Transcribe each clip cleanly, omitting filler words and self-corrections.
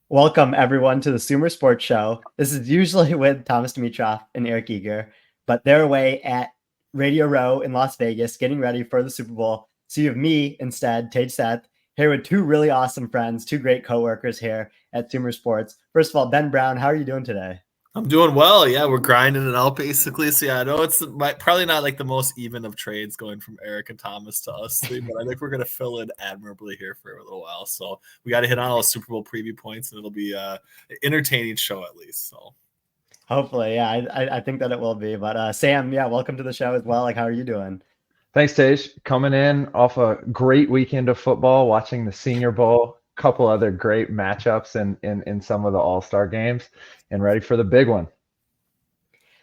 Welcome, everyone, to the Sumer Sports Show. This is usually with Thomas Dimitrov and Eric Eager, but they're away at Radio Row in Las Vegas getting ready for the Super Bowl. So you have me instead, Tej Seth, here with two really awesome friends, two great coworkers here at Sumer Sports. First of all, Ben Brown, how are you doing today? I'm doing well. Yeah, we're grinding it out basically. So yeah, I know it's probably not like the most even of trades going from Eric and Thomas to us three, but I think we're gonna fill in admirably here for a little while. So we got to hit on all the Super Bowl preview points, and it'll be an entertaining show at least. So Hopefully, yeah, I think that it will be. But Sam, yeah, welcome to the show as well. Like, how are you doing? Thanks, Tej. Coming in off a great weekend of football, watching the Senior Bowl, couple other great matchups in some of the All-Star games, and ready for the big one.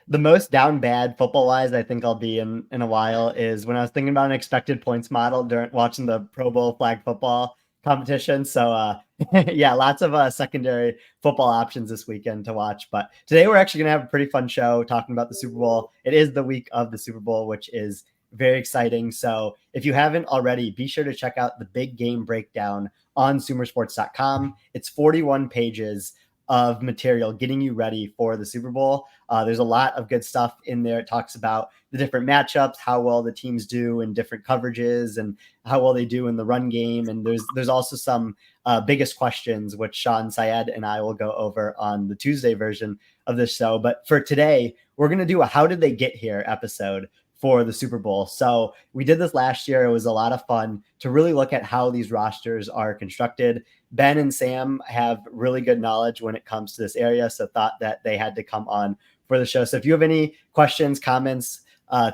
The most down bad football wise I think I'll be in a while is when I was thinking about an expected points model during watching the Pro Bowl flag football competition. So yeah, lots of secondary football options this weekend to watch. But today we're actually gonna have a pretty fun show talking about the Super Bowl. It is the week of the Super Bowl, which is very exciting. So if you haven't already, be sure to check out the big game breakdown on sumersports.com. It's 41 pages of material getting you ready for the Super Bowl. There's a lot of good stuff in there. It talks about the different matchups, how well the teams do in different coverages, and how well they do in the run game. And there's also some biggest questions, which Sean Syed and I will go over on the Tuesday version of this show. But for today, we're going to do a How Did They Get Here episode for the Super Bowl. So we did this last year. It was a lot of fun to really look at how these rosters are constructed. Ben and Sam have really good knowledge when it comes to this area, so thought that they had to come on for the show. So if you have any questions, comments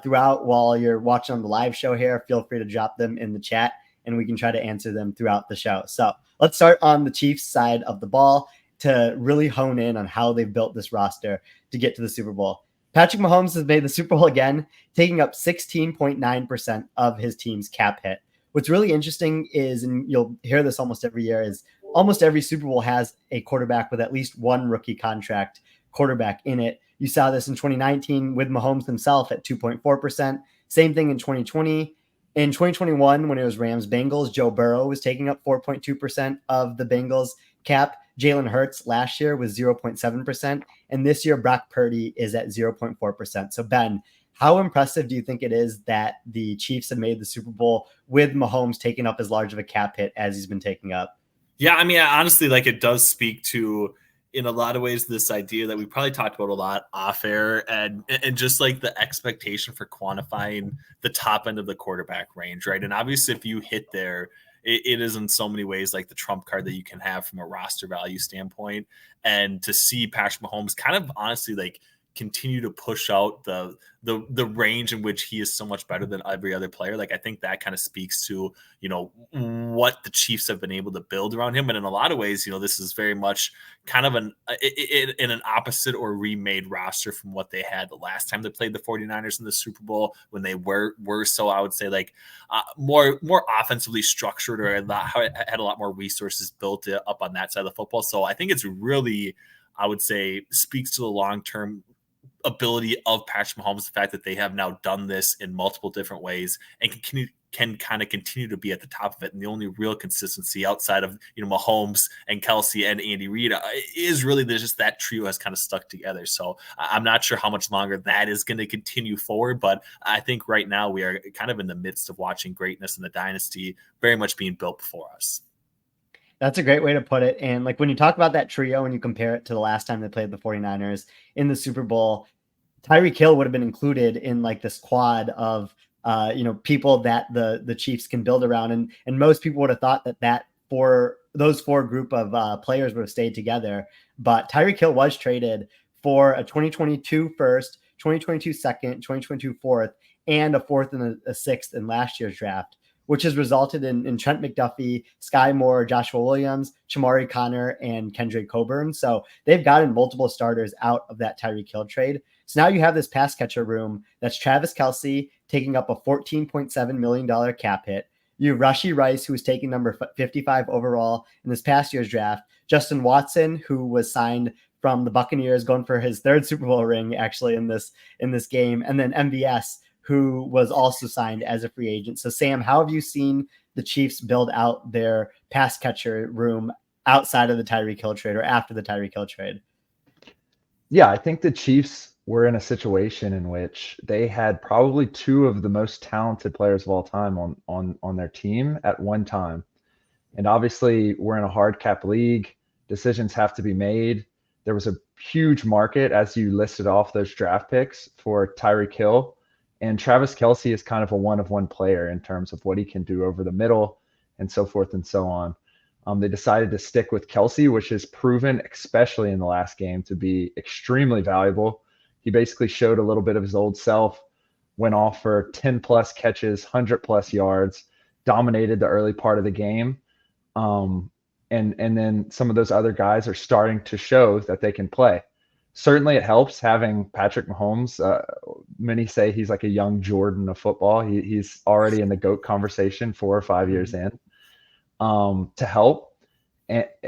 throughout while you're watching on the live show here, feel free to drop them in the chat and we can try to answer them throughout the show. So let's start on the Chiefs side of the ball to really hone in on how they've built this roster to get to the Super Bowl. Patrick Mahomes has made the Super Bowl again, taking up 16.9% of his team's cap hit. What's really interesting is, and you'll hear this almost every year, is almost every Super Bowl has a quarterback with at least one rookie contract quarterback in it. You saw this in 2019 with Mahomes himself at 2.4%. Same thing in 2020. In 2021, when it was Rams-Bengals, Joe Burrow was taking up 4.2% of the Bengals cap. Jalen Hurts last year was 0.7%. And this year, Brock Purdy is at 0.4%. So, Ben, how impressive do you think it is that the Chiefs have made the Super Bowl with Mahomes taking up as large of a cap hit as he's been taking up? yeah, I mean, honestly, like it does speak to, in a lot of ways, this idea that we probably talked about a lot off air, and just like the expectation for quantifying the top end of the quarterback range, right? And obviously, if you hit there, it is in so many ways like the trump card that you can have from a roster value standpoint. And to see Patrick Mahomes kind of honestly like continue to push out the range in which he is so much better than every other player, like I think that kind of speaks to what the Chiefs have been able to build around him. And in a lot of ways, this is very much kind of in an opposite or remade roster from what they had the last time they played the 49ers in the Super Bowl, when they were so, I would say, like more offensively structured, or had a lot more resources built up on that side of the football. So I think it's really, I would say, speaks to the long-term ability of Patrick Mahomes, the fact that they have now done this in multiple different ways and can kind of continue to be at the top of it. And the only real consistency outside of Mahomes and Kelsey and Andy Reid is really there's just that trio has kind of stuck together. So I'm not sure how much longer that is going to continue forward, but I think right now we are kind of in the midst of watching greatness in the dynasty very much being built before us. That's a great way to put it. And like when you talk about that trio and you compare it to the last time they played the 49ers in the Super Bowl, Tyreek Hill would have been included in like this quad of people that the Chiefs can build around. And most people would have thought that for those four group of players would have stayed together. But Tyreek Hill was traded for a 2022 first, 2022 second, 2022 fourth, and a fourth and a sixth in last year's draft, which has resulted in Trent McDuffie, Sky Moore, Joshua Williams, Chamari Connor, and Kendrick Coburn. So they've gotten multiple starters out of that Tyreek Hill trade. So now you have this pass catcher room that's Travis Kelce taking up a $14.7 million cap hit. You have Rashee Rice, who was taking number 55 overall in this past year's draft. Justin Watson, who was signed from the Buccaneers, going for his third Super Bowl ring actually in this game. And then MVS, who was also signed as a free agent. So Sam, how have you seen the Chiefs build out their pass catcher room outside of the Tyreek Hill trade or after the Tyreek Hill trade? Yeah, I think the Chiefs were in a situation in which they had probably two of the most talented players of all time on their team at one time. And obviously, we're in a hard cap league. Decisions have to be made. There was a huge market, as you listed off those draft picks, for Tyreek Hill. And Travis Kelce is kind of a one-of-one player in terms of what he can do over the middle and so forth and so on. They decided to stick with Kelce, which has proven, especially in the last game, to be extremely valuable. He basically showed a little bit of his old self, went off for 10-plus catches, 100-plus yards, dominated the early part of the game. And then some of those other guys are starting to show that they can play. Certainly it helps having Patrick Mahomes. Many say he's like a young Jordan of football. He's already in the GOAT conversation 4 or 5 years in, to help.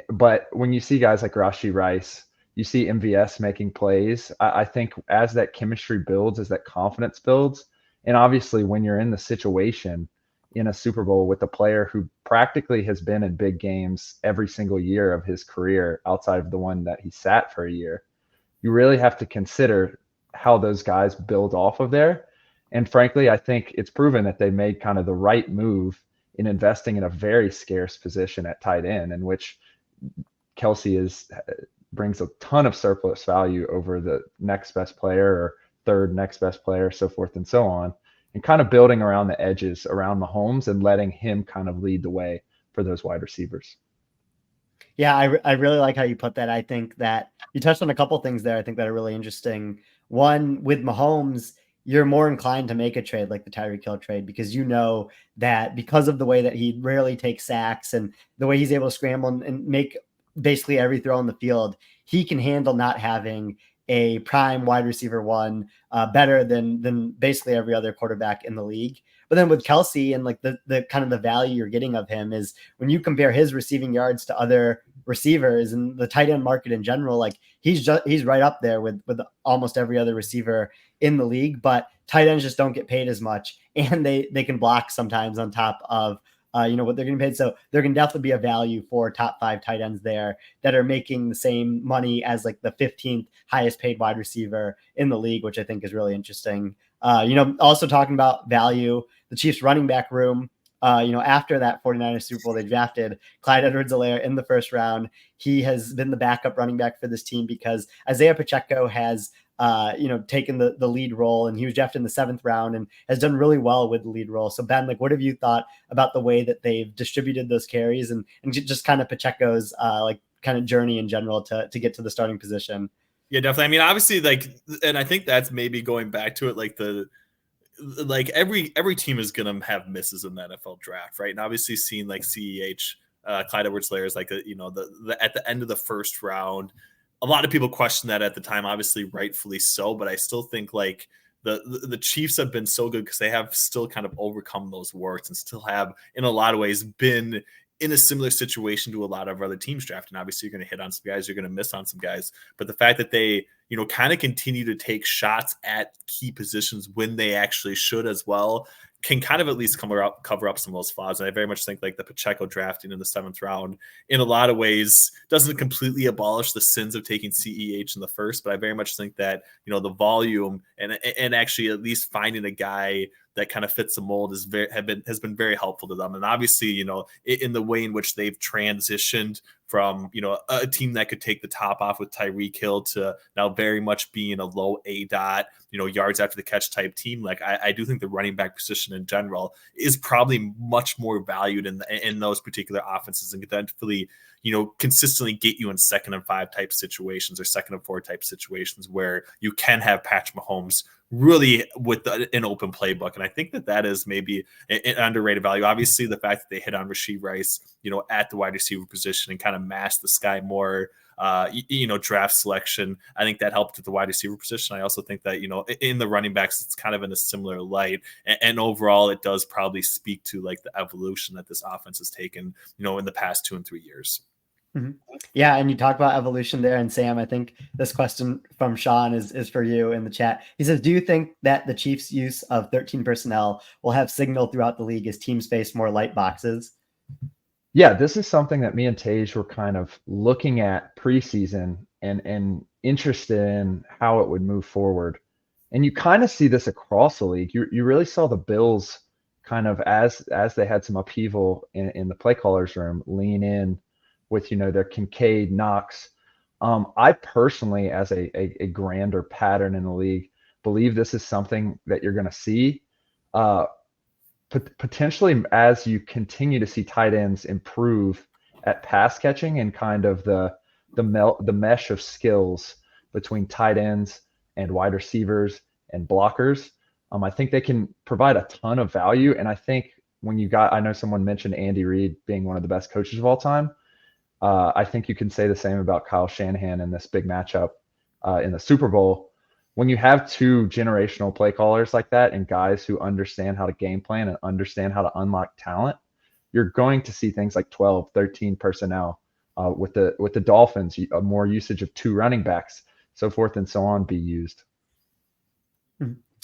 But when you see guys like Rashee Rice, you see MVS making plays. I think as that chemistry builds, as that confidence builds, and obviously when you're in the situation in a Super Bowl with a player who practically has been in big games every single year of his career outside of the one that he sat for a year, you really have to consider how those guys build off of there. And frankly, I think it's proven that they made kind of the right move in investing in a very scarce position at tight end, in which Kelce brings a ton of surplus value over the next best player or third next best player, so forth and so on, and kind of building around the edges around Mahomes and letting him kind of lead the way for those wide receivers. Yeah, I really like how you put that. I think that you touched on a couple things there I think that are really interesting. One, with Mahomes, you're more inclined to make a trade like the Tyreek Hill trade because you know that because of the way that he rarely takes sacks and the way he's able to scramble and make basically every throw on the field, he can handle not having a prime wide receiver one better than basically every other quarterback in the league. But then with Kelce and like the kind of the value you're getting of him is when you compare his receiving yards to other receivers and the tight end market in general, like he's right up there with almost every other receiver in the league, but tight ends just don't get paid as much and they can block sometimes on top of what they're getting paid. So there can definitely be a value for top 5 tight ends there that are making the same money as like the 15th highest paid wide receiver in the league, which I think is really interesting. Also talking about value, the Chiefs running back room, after that 49ers Super Bowl, they drafted Clyde Edwards-Helaire in the first round. He has been the backup running back for this team because Isaiah Pacheco has taken the lead role, and he was drafted in the 7th round and has done really well with the lead role. So Ben, like, what have you thought about the way that they've distributed those carries and just kind of Pacheco's kind of journey in general to get to the starting position? Yeah, definitely. I mean, obviously, and I think that's maybe going back to it, every team is gonna have misses in the NFL draft, right? And obviously, seeing like CEH, Clyde Edwards-Helaire is like the at the end of the first round. A lot of people question that at the time, obviously rightfully so, but I still think like the Chiefs have been so good because they have still kind of overcome those warts and still have in a lot of ways been in a similar situation to a lot of other teams drafting. Obviously, you're going to hit on some guys, you're going to miss on some guys, but the fact that they, kind of continue to take shots at key positions when they actually should as well can kind of at least cover up some of those flaws. And I very much think like the Pacheco drafting in the 7th round in a lot of ways doesn't completely abolish the sins of taking CEH in the first, but I very much think that, the volume and actually at least finding a guy that kind of fits the mold has been very helpful to them. And obviously, in the way in which they've transitioned from, a team that could take the top off with Tyreek Hill to now very much being a low ADOT, yards after the catch type team. Like I do think the running back position in general is probably much more valued in those particular offenses and could definitely, consistently get you in 2nd and 5 type situations or 2nd and 4 type situations where you can have Patrick Mahomes really with an open playbook. And I think that is maybe an underrated value. Obviously, the fact that they hit on Rashee Rice, at the wide receiver position and kind of masked the Sky Moore, draft selection, I think that helped at the wide receiver position. I also think that, in the running backs, it's kind of in a similar light. And overall, it does probably speak to like the evolution that this offense has taken, in the past 2 and 3 years. Mm-hmm. Yeah, and you talk about evolution there. And Sam, I think this question from Sean is for you in the chat. He says, do you think that the Chiefs' use of 13 personnel will have signal throughout the league as teams face more light boxes? Yeah, this is something that me and Tej were kind of looking at preseason and interested in how it would move forward. And you kind of see this across the league. You really saw the Bills kind of as they had some upheaval in the play callers room, lean in with their Kincaid, Knox. I personally, as a grander pattern in the league, believe this is something that you're going to see. Uh, Potentially as you continue to see tight ends improve at pass catching and kind of the mesh of skills between tight ends and wide receivers and blockers. I think they can provide a ton of value. And I think I know someone mentioned Andy Reid being one of the best coaches of all time. I think you can say the same about Kyle Shanahan in this big matchup in the Super Bowl. When you have two generational play callers like that and guys who understand how to game plan and understand how to unlock talent, you're going to see things like 12, 13 personnel with the Dolphins, more usage of two running backs, so forth and so on be used.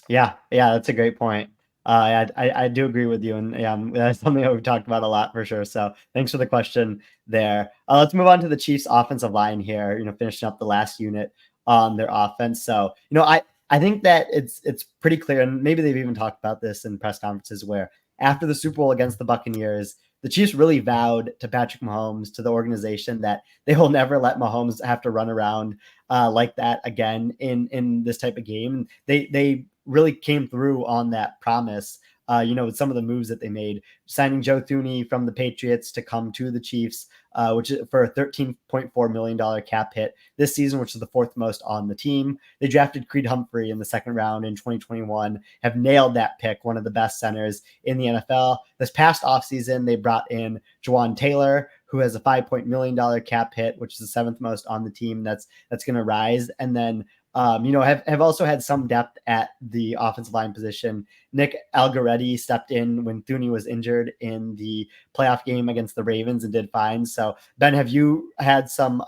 Yeah, that's a great point. I do agree with you, and that's something that we've talked about a lot for sure. So thanks for the question there. Let's move on to the Chiefs' offensive line here. Finishing up the last unit on their offense. So I think that it's pretty clear, and maybe they've even talked about this in press conferences, where after the Super Bowl against the Buccaneers, the Chiefs really vowed to Patrick Mahomes, to the organization, that they will never let Mahomes have to run around like that again in this type of game. They really came through on that promise. With some of the moves that they made, signing Joe Thuney from the Patriots to come to the Chiefs, which is for a $13.4 million cap hit this season, which is the fourth most on the team. They drafted Creed Humphrey in the second round in 2021, have nailed that pick, one of the best centers in the NFL. This past offseason, they brought in Jawan Taylor, who has a $5 million cap hit, which is the seventh most on the team. That's going to rise. And then have also had some depth at the offensive line position. Nick Algoretti stepped in when Thuney was injured in the playoff game against the Ravens and did fine. So, Ben, have you had some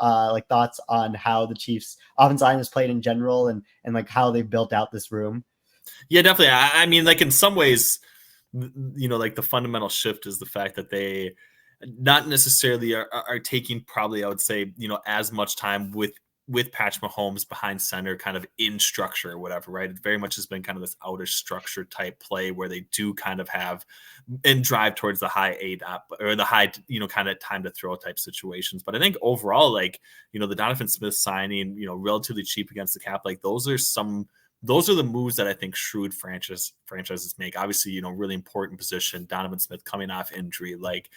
thoughts on how the Chiefs' offensive line has played in general and like how they've built out this room? Yeah, definitely. I mean, like in some ways, like the fundamental shift is the fact that they not necessarily are taking probably, I would say, as much time with Patrick Mahomes behind center, kind of in structure or whatever, right? It very much has been kind of this outer structure type play where they do kind of have and drive towards the high eight up or the high, kind of time to throw type situations. But I think overall, like, the Donovan Smith signing, relatively cheap against the cap, like those are the moves that I think shrewd franchises make. Obviously, really important position. Donovan Smith coming off injury, like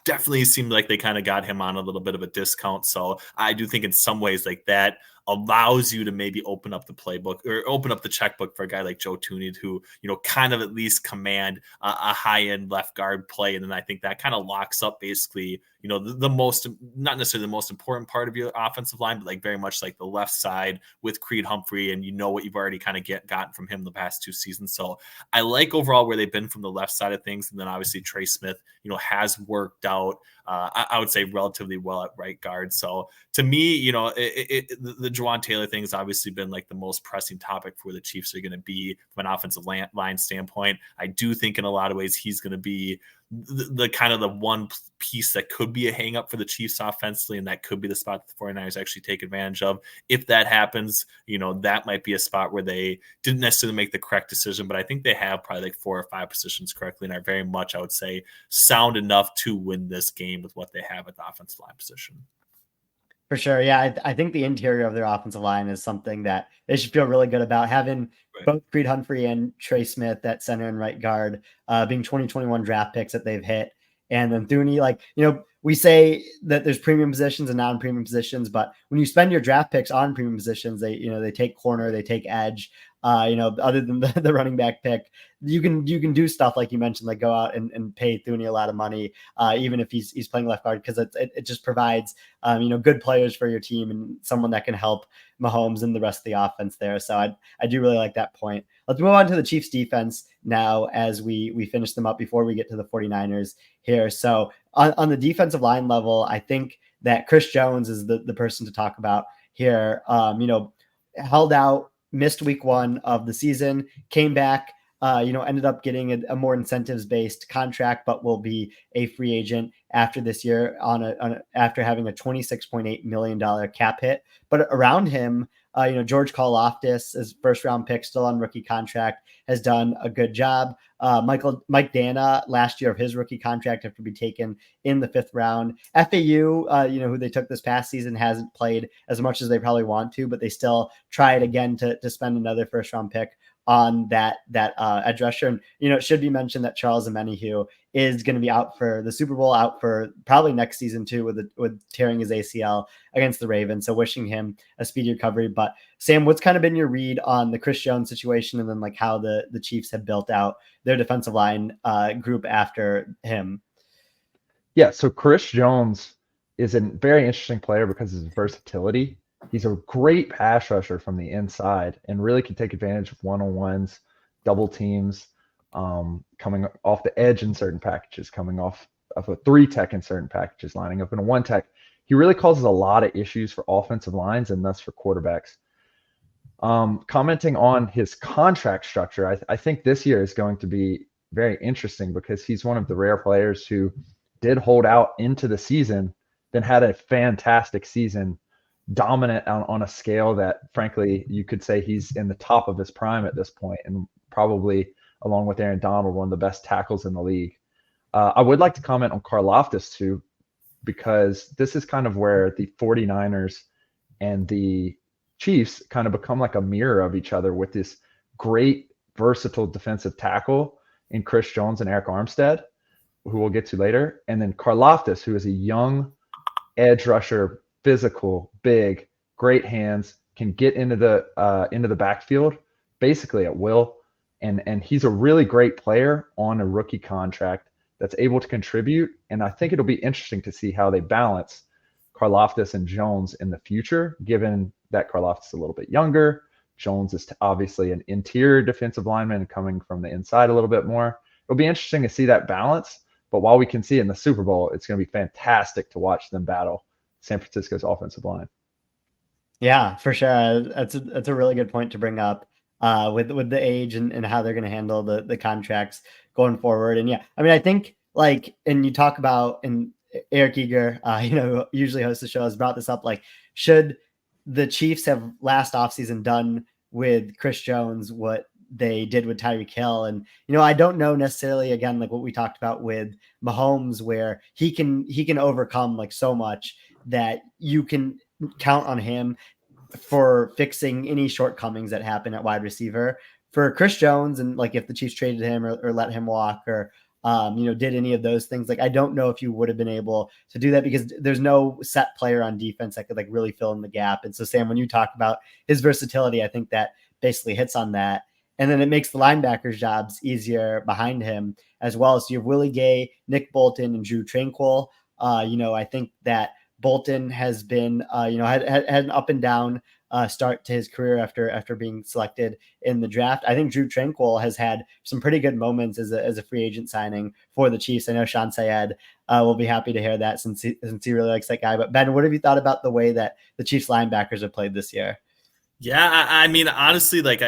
definitely seemed like they kind of got him on a little bit of a discount. So I do think in some ways like that allows you to maybe open up the playbook or open up the checkbook for a guy like Joe Thuney, who, kind of at least command a high end left guard play. And then I think that kind of locks up basically, the most, not necessarily the most important part of your offensive line, but like very much like the left side with Creed Humphrey. And what you've already kind of gotten from him the past two seasons. So I like overall where they've been from the left side of things. And then obviously Trey Smith, has worked out, I would say relatively well at right guard. So to me, the Jawan Taylor thing has obviously been like the most pressing topic for the Chiefs are going to be from an offensive line standpoint. I do think in a lot of ways he's going to be the kind of the one piece that could be a hang up for the Chiefs offensively, and that could be the spot that the 49ers actually take advantage of. If that happens, that might be a spot where they didn't necessarily make the correct decision, but I think they have probably like 4 or 5 positions correctly and are very much, I would say, sound enough to win this game with what they have at the offensive line position. For sure. Yeah, I think the interior of their offensive line is something that they should feel really good about. Having both Creed Humphrey and Trey Smith at center and right guard, being 2021 draft picks that they've hit. And then Thuney, we say that there's premium positions and non-premium positions, but when you spend your draft picks on premium positions, they take corner, they take edge. Other than the running back pick, you can do stuff like you mentioned, like go out and pay Thuney a lot of money, even if he's playing left guard, because it just provides good players for your team and someone that can help Mahomes and the rest of the offense there. So I do really like that point. Let's move on to the Chiefs defense now as we finish them up before we get to the 49ers here. So on the defensive line level, I think that Chris Jones is the person to talk about here. Held out, missed week 1 of the season, came back, ended up getting a more incentives-based contract, but will be a free agent after this year after having a $26.8 million cap hit. But around him, George Karlaftis, his first-round pick, still on rookie contract, has done a good job. Mike Dana, last year of his rookie contract, have to be taken in the 5th round. FAU, who they took this past season, hasn't played as much as they probably want to, but they still tried again to spend another first-round pick on that edge rusher. And, it should be mentioned that Charles Omenihu is going to be out for the Super Bowl, out for probably next season too, with tearing his ACL against the Ravens. So wishing him a speedy recovery. But Sam, what's kind of been your read on the Chris Jones situation, and then like how the Chiefs have built out their defensive line group after him? Yeah, so Chris Jones is a very interesting player because of his versatility. He's a great pass rusher from the inside and really can take advantage of one-on-ones, double teams, coming off the edge in certain packages, coming off of a 3-tech in certain packages, lining up in a 1-tech. He really causes a lot of issues for offensive lines and thus for quarterbacks. Commenting on his contract structure, I think this year is going to be very interesting because he's one of the rare players who did hold out into the season, then had a fantastic season, dominant on a scale that, frankly, you could say he's in the top of his prime at this point, and probably, along with Aaron Donald, one of the best tackles in the league. I would like to comment on Karlaftis too, because this is kind of where the 49ers and the Chiefs kind of become like a mirror of each other, with this great, versatile defensive tackle in Chris Jones and Eric Armstead, who we'll get to later, and then Karlaftis, who is a young edge rusher, physical, big, great hands, can get into the backfield basically at will, and he's a really great player on a rookie contract that's able to contribute. And I think it'll be interesting to see how they balance Karlaftis and Jones in the future, given that Karlaftis is a little bit younger. Jones is obviously an interior defensive lineman coming from the inside a little bit more. It'll be interesting to see that balance. But while we can see in the Super Bowl, it's going to be fantastic to watch them battle San Francisco's offensive line. Yeah, for sure. That's a really good point to bring up with the age and how they're going to handle the contracts going forward. And yeah, I mean, I think and you talk about, and Eric Eager, who usually hosts the show, has brought this up, like, should the Chiefs have last offseason done with Chris Jones what they did with Tyreek Hill? And, I don't know necessarily, again, like what we talked about with Mahomes, where he can overcome like so much that you can count on him for fixing any shortcomings that happen at wide receiver. For Chris Jones, and like if the Chiefs traded him or let him walk or did any of those things, like I don't know if you would have been able to do that, because there's no set player on defense that could like really fill in the gap. And so, Sam, when you talk about his versatility, I think that basically hits on that. And then it makes the linebackers' jobs easier behind him as well. So you have Willie Gay, Nick Bolton, and Drew Tranquill. I think that Bolton has been, had an up and down start to his career after being selected in the draft. I think Drew Tranquill has had some pretty good moments as a free agent signing for the Chiefs. I know Sean Syed will be happy to hear that since he really likes that guy. But Ben, what have you thought about the way that the Chiefs linebackers have played this year? Yeah, I mean, honestly, like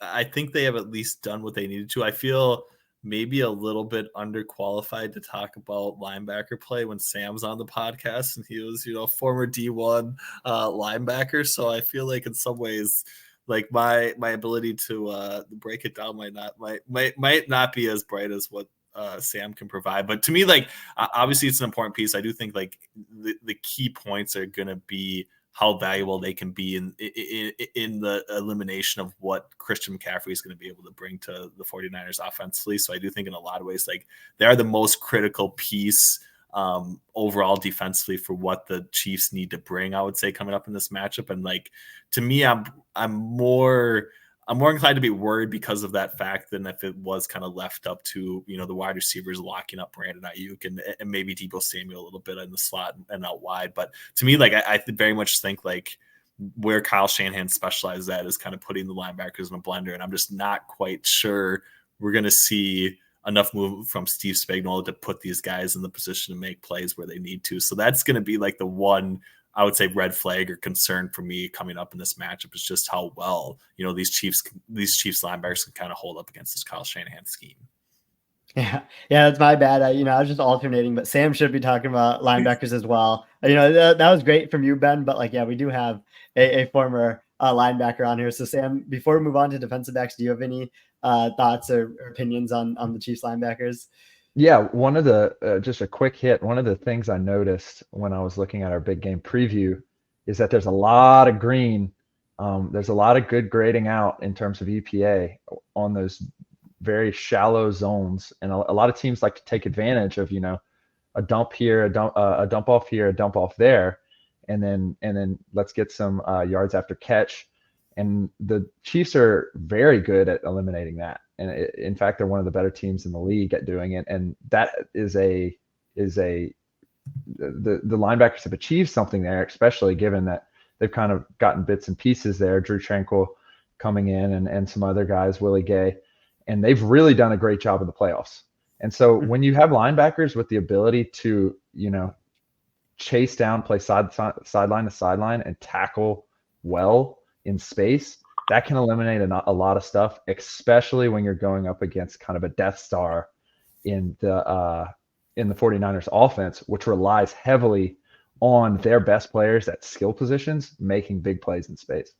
I think they have at least done what they needed to. I feel maybe a little bit underqualified to talk about linebacker play when Sam's on the podcast, and he was, former D1 linebacker. So I feel like in some ways, like my ability to break it down might not be as bright as what Sam can provide. But to me, like, obviously it's an important piece. I do think like the key points are going to be how valuable they can be in the elimination of what Christian McCaffrey is going to be able to bring to the 49ers offensively. So I do think in a lot of ways, like, they are the most critical piece overall defensively for what the Chiefs need to bring, I would say, coming up in this matchup. And like, to me, I'm more inclined to be worried because of that fact than if it was kind of left up to, the wide receivers locking up Brandon Ayuk and maybe Deebo Samuel a little bit in the slot and out wide. But to me, like, I very much think like where Kyle Shanahan specializes at is kind of putting the linebackers in a blender. And I'm just not quite sure we're going to see enough move from Steve Spagnuolo to put these guys in the position to make plays where they need to. So that's going to be like the one, I would say, red flag or concern for me coming up in this matchup is just how well, these Chiefs linebackers can kind of hold up against this Kyle Shanahan scheme. Yeah, that's my bad. I was just alternating, but Sam should be talking about linebackers as well. That was great from you, Ben. But we do have a former linebacker on here. So Sam, before we move on to defensive backs, do you have any thoughts or opinions on the Chiefs linebackers? Yeah, one of the just a quick hit. One of the things I noticed when I was looking at our big game preview is that there's a lot of green. There's a lot of good grading out in terms of EPA on those very shallow zones, and a lot of teams like to take advantage of a dump here, a dump off here, a dump off there, and then let's get some yards after catch. And the Chiefs are very good at eliminating that, and in fact, they're one of the better teams in the league at doing it. And that is the linebackers have achieved something there, especially given that they've kind of gotten bits and pieces there. Drew Tranquil coming in and some other guys, Willie Gay. And they've really done a great job in the playoffs. And so when you have linebackers with the ability to, chase down, play sideline to sideline, and tackle well in space, that can eliminate a lot of stuff, especially when you're going up against kind of a Death Star in the 49ers offense, which relies heavily on their best players at skill positions making big plays in space.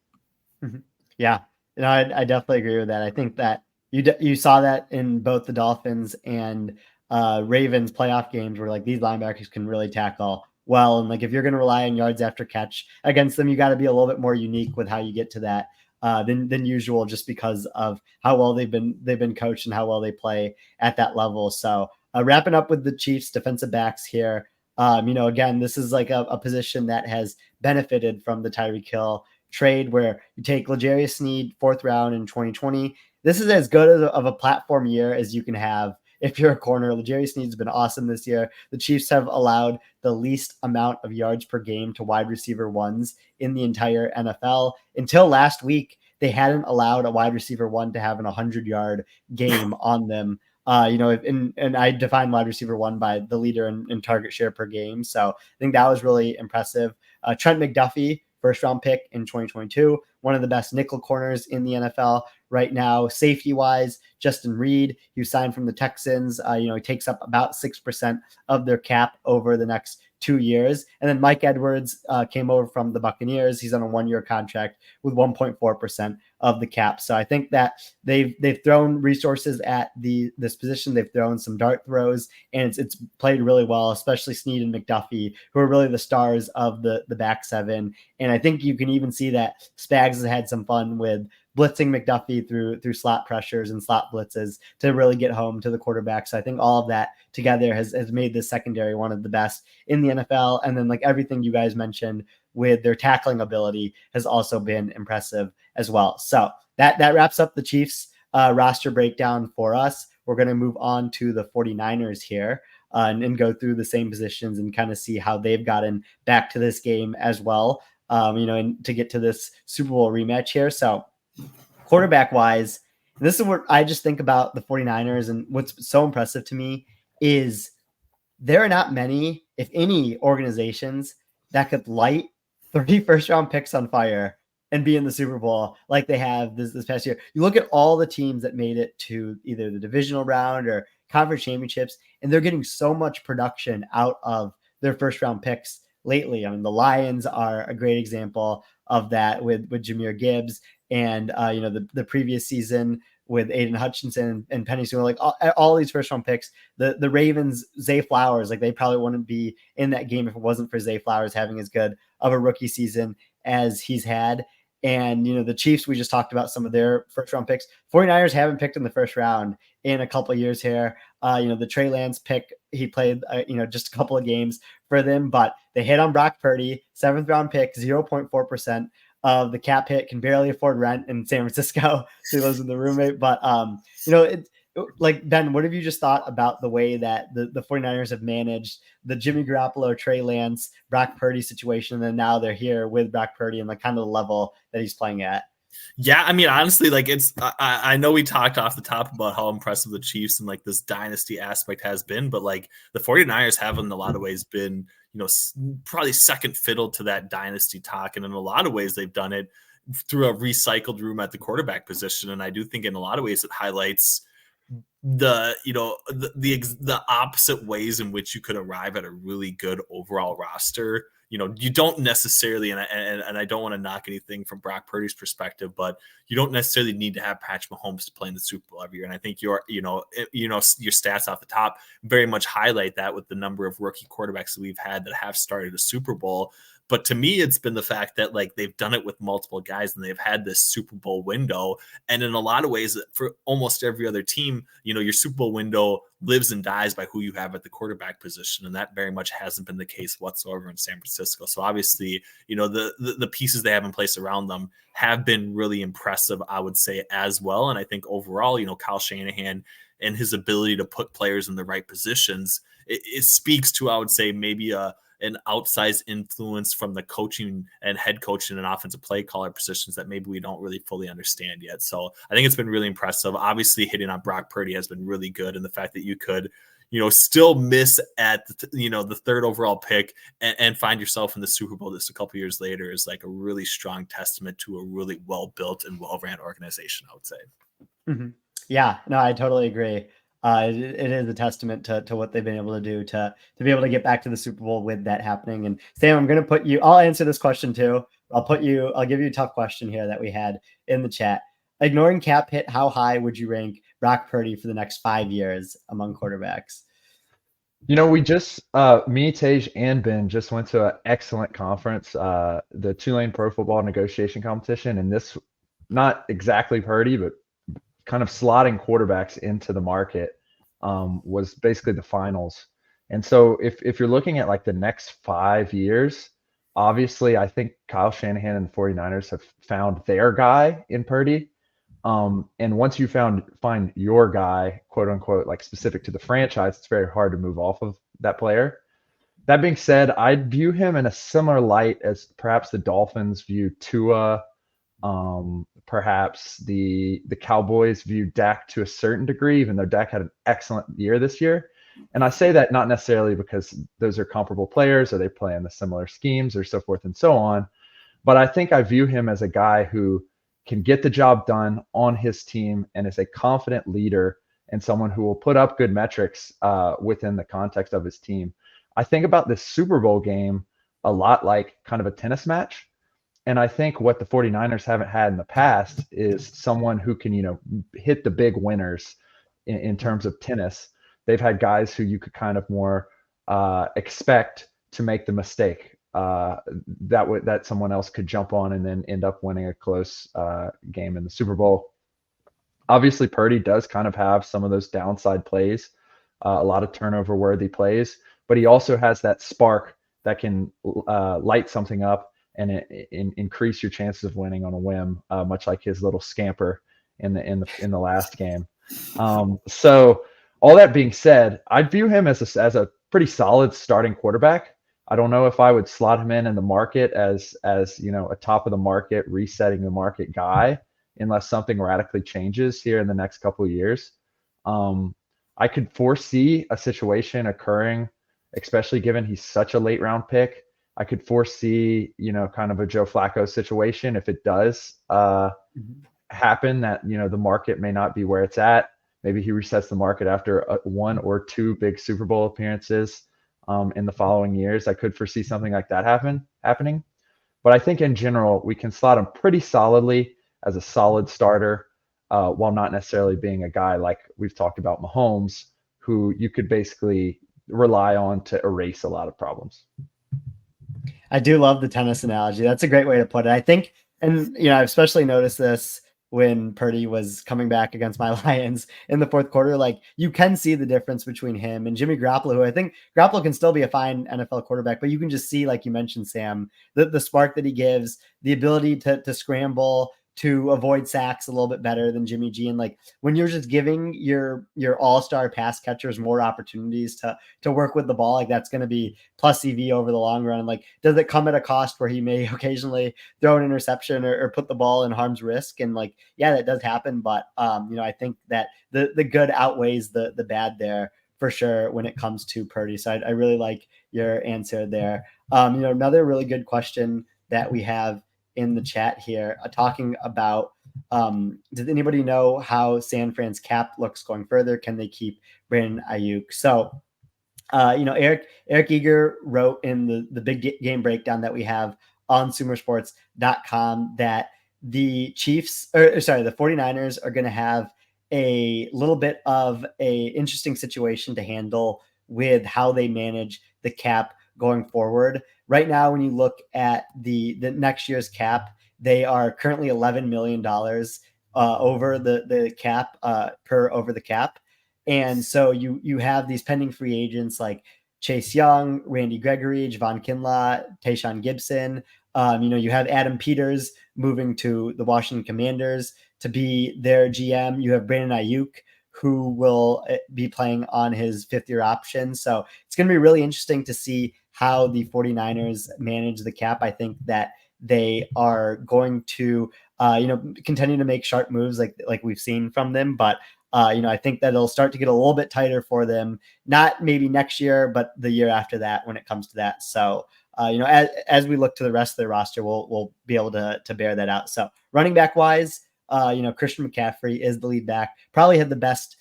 Mm-hmm. Yeah, I definitely agree with that. I think that you saw that in both the Dolphins and Ravens playoff games where these linebackers can really tackle well. And if you're going to rely on yards after catch against them, you got to be a little bit more unique with how you get to that than usual, just because of how well they've been coached and how well they play at that level. So wrapping up with the Chiefs defensive backs here. Again, this is a position that has benefited from the Tyreek Hill trade, where you take L'Jarius Sneed 4th round in 2020. This is as good of a platform year as you can have if you're a corner. L'Jarius Sneed has been awesome this year. The Chiefs have allowed the least amount of yards per game to wide receiver ones in the entire NFL. Until last week, they hadn't allowed a wide receiver one to have an 100-yard game on them. And I define wide receiver one by the leader in target share per game. So I think that was really impressive. Trent McDuffie, 1st round pick in 2022, one of the best nickel corners in the NFL right now. Safety wise, Justin Reed, he was signed from the Texans. He takes up about 6% of their cap over the next 2 years. And then Mike Edwards came over from the Buccaneers. He's on a 1-year contract with 1.4% of the cap. So I think that they've thrown resources at this position. They've thrown some dart throws, and it's played really well, especially Sneed and McDuffie, who are really the stars of the back seven. And I think you can even see that Spags has had some fun with blitzing McDuffie through slot pressures and slot blitzes to really get home to the quarterback. So I think all of that together has made this secondary one of the best in the NFL. And then everything you guys mentioned with their tackling ability has also been impressive as well. So that wraps up the Chiefs roster breakdown for us. We're going to move on to the 49ers here and go through the same positions and kind of see how they've gotten back to this game as well. And to get to this Super Bowl rematch here. So quarterback wise, this is what I just think about the 49ers. And what's so impressive to me is there are not many, if any, organizations that could light 3 first-round picks on fire and be in the Super Bowl like they have this past year. You look at all the teams that made it to either the divisional round or conference championships, and they're getting so much production out of their first-round picks lately. I mean, the Lions are a great example of that with Jahmyr Gibbs, and the previous season with Aiden Hutchinson and Penny Sewell, all these first round picks. The Ravens, Zay Flowers, they probably wouldn't be in that game if it wasn't for Zay Flowers having as good of a rookie season as he's had. And the Chiefs, we just talked about some of their first round picks. 49ers haven't picked in the first round in a couple of years here. The Trey Lance pick, he played just a couple of games for them, but they hit on Brock Purdy, 7th round pick, 0.4% of the cap hit, can barely afford rent in San Francisco. So he lives with the roommate. But, Ben, what have you just thought about the way that the 49ers have managed the Jimmy Garoppolo, Trey Lance, Brock Purdy situation? And then now they're here with Brock Purdy and kind of the level that he's playing at. Yeah, I mean, honestly, like I know we talked off the top about how impressive the Chiefs and like this dynasty aspect has been, but like the 49ers have in a lot of ways been, probably second fiddle to that dynasty talk. And in a lot of ways, they've done it through a recycled room at the quarterback position. And I do think in a lot of ways it highlights the opposite ways in which you could arrive at a really good overall roster. You don't necessarily, and I don't want to knock anything from Brock Purdy's perspective, but you don't necessarily need to have Patrick Mahomes to play in the Super Bowl every year. And I think your stats off the top very much highlight that with the number of rookie quarterbacks that we've had that have started a Super Bowl. But to me, it's been the fact that like they've done it with multiple guys and they've had this Super Bowl window. And in a lot of ways, for almost every other team, your Super Bowl window lives and dies by who you have at the quarterback position. And that very much hasn't been the case whatsoever in San Francisco. So obviously, the pieces they have in place around them have been really impressive, I would say, as well. And I think overall, Kyle Shanahan and his ability to put players in the right positions, it speaks to, I would say, maybe an outsized influence from the coaching and head coaching and offensive play caller positions that maybe we don't really fully understand yet. So I think it's been really impressive. Obviously hitting on Brock Purdy has been really good. And the fact that you could, still miss at, the third overall pick and find yourself in the Super Bowl just a couple years later is like a really strong testament to a really well-built and well-ran organization, I would say. Mm-hmm. Yeah, no, I totally agree. It is a testament to what they've been able to do to be able to get back to the Super Bowl with that happening. And Sam, I'm going to put you, I'll answer this question too. I'll give you a tough question here that we had in the chat. Ignoring cap hit, how high would you rank Brock Purdy for the next 5 years among quarterbacks? We just, me, Tej, and Ben just went to an excellent conference, the Tulane Pro Football Negotiation Competition. And this, not exactly Purdy, but kind of slotting quarterbacks into the market was basically the finals. And so if you're looking at like the next 5 years, obviously I think Kyle Shanahan and the 49ers have found their guy in Purdy. And once you find your guy, quote unquote, like specific to the franchise, it's very hard to move off of that player. That being said, I'd view him in a similar light as perhaps the Dolphins view Tua. Perhaps the Cowboys view Dak to a certain degree, even though Dak had an excellent year this year. And I say that not necessarily because those are comparable players or they play in the similar schemes or so forth and so on, but I think I view him as a guy who can get the job done on his team and is a confident leader and someone who will put up good metrics within the context of his team. I think about this Super Bowl game a lot like kind of a tennis match. And I think what the 49ers haven't had in the past is someone who can, hit the big winners in terms of tennis. They've had guys who you could kind of more expect to make the mistake that someone else could jump on and then end up winning a close game in the Super Bowl. Obviously, Purdy does kind of have some of those downside plays, a lot of turnover-worthy plays, but he also has that spark that can light something up and increase your chances of winning on a whim, much like his little scamper in the last game. So all that being said, I view him as a pretty solid starting quarterback. I don't know if I would slot him in the market as a top of the market, resetting the market guy, unless something radically changes here in the next couple of years. I could foresee a situation occurring, especially given he's such a late round pick. I could foresee, kind of a Joe Flacco situation if it does happen that, the market may not be where it's at. Maybe he resets the market after 1 or 2 big Super Bowl appearances in the following years. I could foresee something like that happening. But I think in general, we can slot him pretty solidly as a solid starter while not necessarily being a guy like we've talked about Mahomes, who you could basically rely on to erase a lot of problems. I do love the tennis analogy. That's a great way to put it. I think, and I've especially noticed this when Purdy was coming back against my Lions in the fourth quarter. Like, you can see the difference between him and Jimmy Garoppolo, who I think Garoppolo can still be a fine NFL quarterback, but you can just see, like you mentioned, Sam, the spark that he gives, the ability to scramble, to avoid sacks a little bit better than Jimmy G. And like when you're just giving your all-star pass catchers more opportunities to work with the ball, like that's going to be plus CV over the long run. Like, does it come at a cost where he may occasionally throw an interception or put the ball in harm's risk? And like, yeah, that does happen. But I think that the good outweighs the bad there for sure when it comes to Purdy. So I really like your answer there. Another really good question that we have in the chat here, talking about does anybody know how San Fran's cap looks going further? Can they keep Brandon Ayuk? So Eric Eager wrote in the big game breakdown that we have on sumersports.com that the the 49ers are going to have a little bit of a interesting situation to handle with how they manage the cap going forward. Right now, when you look at the next year's cap, they are currently $11 million over the cap per over the cap. And so you have these pending free agents like Chase Young, Randy Gregory, Javon Kinlaw, Tayshaun Gibson. You have Adam Peters moving to the Washington Commanders to be their GM. You have Brandon Ayuk, who will be playing on his fifth-year option. So it's going to be really interesting to see how the 49ers manage the cap. I think that they are going to, continue to make sharp moves like we've seen from them. But, I think that it'll start to get a little bit tighter for them, not maybe next year, but the year after that when it comes to that. So, as we look to the rest of the roster, we'll be able to bear that out. So running back wise, Christian McCaffrey is the lead back, probably had the best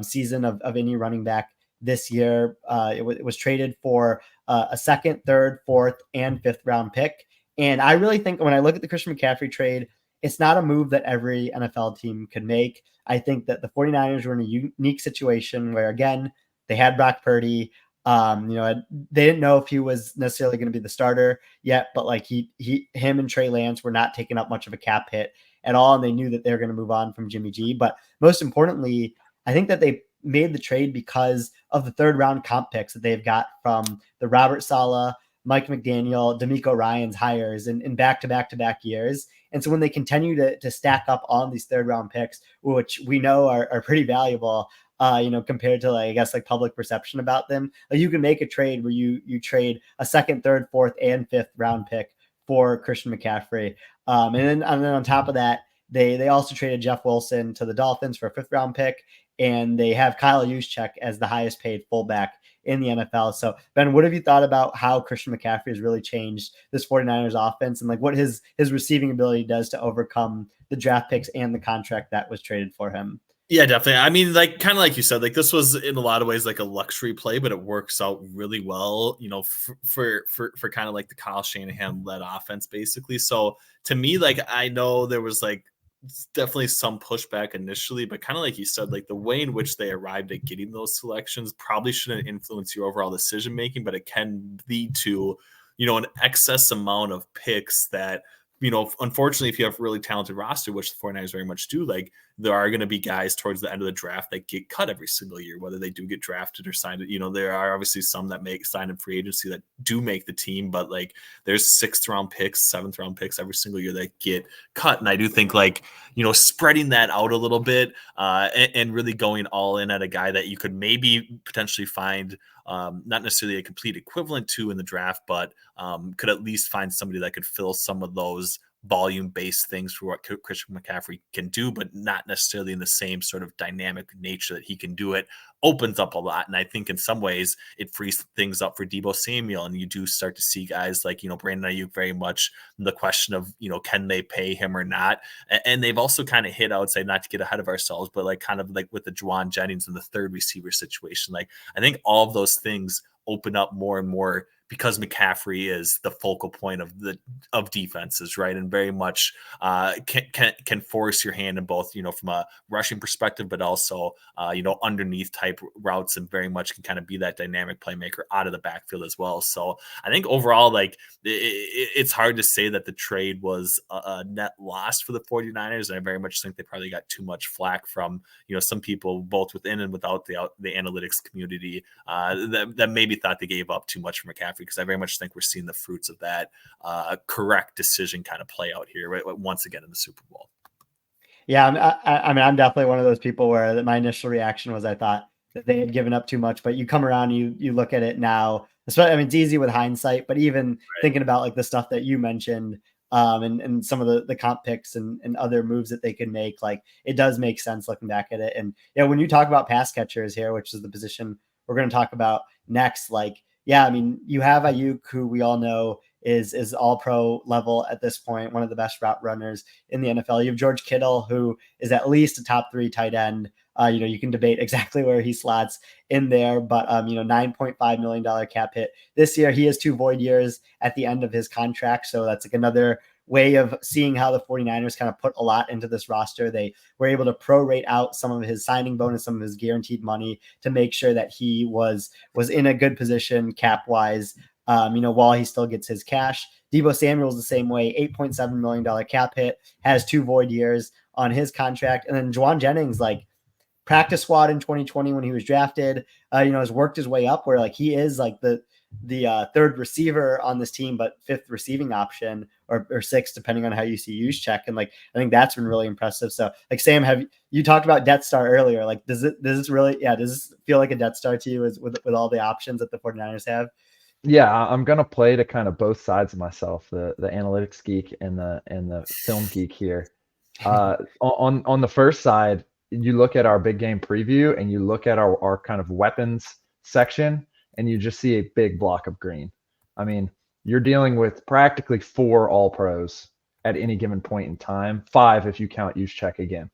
season of any running back this year. It was traded for a second, third, fourth, and fifth round pick. And I really think when I look at the Christian McCaffrey trade, it's not a move that every NFL team could make. I think that the 49ers were in a unique situation where, again, they had Brock Purdy. They didn't know if he was necessarily going to be the starter yet, but like him and Trey Lance were not taking up much of a cap hit at all. And they knew that they were going to move on from Jimmy G. But most importantly, I think that they made the trade because of the third round comp picks that they've got from the Robert Saleh, Mike McDaniel, D'Amico Ryan's hires in back-to-back years. And so when they continue to stack up on these third round picks, which we know are pretty valuable, compared to like public perception about them, like you can make a trade where you trade a second, third, fourth, and fifth round pick for Christian McCaffrey. And then on top of that, they also traded Jeff Wilson to the Dolphins for a fifth round pick, and they have Kyle Juszczyk as the highest paid fullback in the NFL. So Ben, what have you thought about how Christian McCaffrey has really changed this 49ers offense and like what his receiving ability does to overcome the draft picks and the contract that was traded for him? Yeah, definitely. I mean, like kind of like you said, like this was in a lot of ways like a luxury play, but it works out really well, for kind of like the Kyle Shanahan led offense, basically. So to me, like I know there was like definitely some pushback initially, but kind of like you said, like the way in which they arrived at getting those selections probably shouldn't influence your overall decision making, but it can lead to, an excess amount of picks that, unfortunately, if you have a really talented roster, which the 49ers very much do, like there are going to be guys towards the end of the draft that get cut every single year, whether they do get drafted or signed. There are obviously some that make sign in free agency that do make the team, but like there's 6th round picks, 7th round picks every single year that get cut. And I do think like, spreading that out a little bit and really going all in at a guy that you could maybe potentially find not necessarily a complete equivalent to in the draft, but could at least find somebody that could fill some of those volume-based things for what Christian McCaffrey can do, but not necessarily in the same sort of dynamic nature that he can do it, opens up a lot. And I think in some ways it frees things up for Deebo Samuel. And you do start to see guys like, Brandon Ayuk very much the question of, can they pay him or not? And they've also kind of hit, I would say, not to get ahead of ourselves, but like kind of like with the Juwan Jennings and the third receiver situation. Like I think all of those things open up more and more because McCaffrey is the focal point of defenses, right? And very much can force your hand in both, from a rushing perspective, but also, underneath type routes, and very much can kind of be that dynamic playmaker out of the backfield as well. So I think overall, like it's hard to say that the trade was a net loss for the 49ers. And I very much think they probably got too much flack from, some people both within and without the analytics community that maybe thought they gave up too much for McCaffrey. because I very much think we're seeing the fruits of that correct decision kind of play out here once again in the Super Bowl. Yeah, I mean, I'm definitely one of those people where my initial reaction was I thought that they had given up too much, but you come around, you look at it now. Especially, I mean, it's easy with hindsight, but even thinking about like the stuff that you mentioned, and some of the comp picks and other moves that they could make, like it does make sense looking back at it. And yeah, when you talk about pass catchers here, which is the position we're going to talk about next, like yeah, I mean, you have Ayuk, who we all know is all pro level at this point, one of the best route runners in the NFL. You have George Kittle, who is at least a top 3 tight end. You can debate exactly where he slots in there, but $9.5 million cap hit this year. He has 2 void years at the end of his contract. So that's like another way of seeing how the 49ers kind of put a lot into this roster. They were able to prorate out some of his signing bonus, some of his guaranteed money to make sure that he was in a good position cap wise, while he still gets his cash. Deebo Samuel's the same way, $8.7 million cap hit, has 2 void years on his contract. And then Juwan Jennings, like practice squad in 2020 when he was drafted, has worked his way up where like he is like the third receiver on this team, but 5th receiving option or 6th, depending on how you see use check. And like, I think that's been really impressive. So like Sam, have you talked about Death Star earlier? Like, does this feel like a Death Star to you with all the options that the 49ers have? Yeah, I'm gonna play to kind of both sides of myself, the analytics geek and the film geek here. On the first side, you look at our big game preview and you look at our kind of weapons section, and you just see a big block of green. I mean, you're dealing with practically 4 all pros at any given point in time, 5 if you count use check again.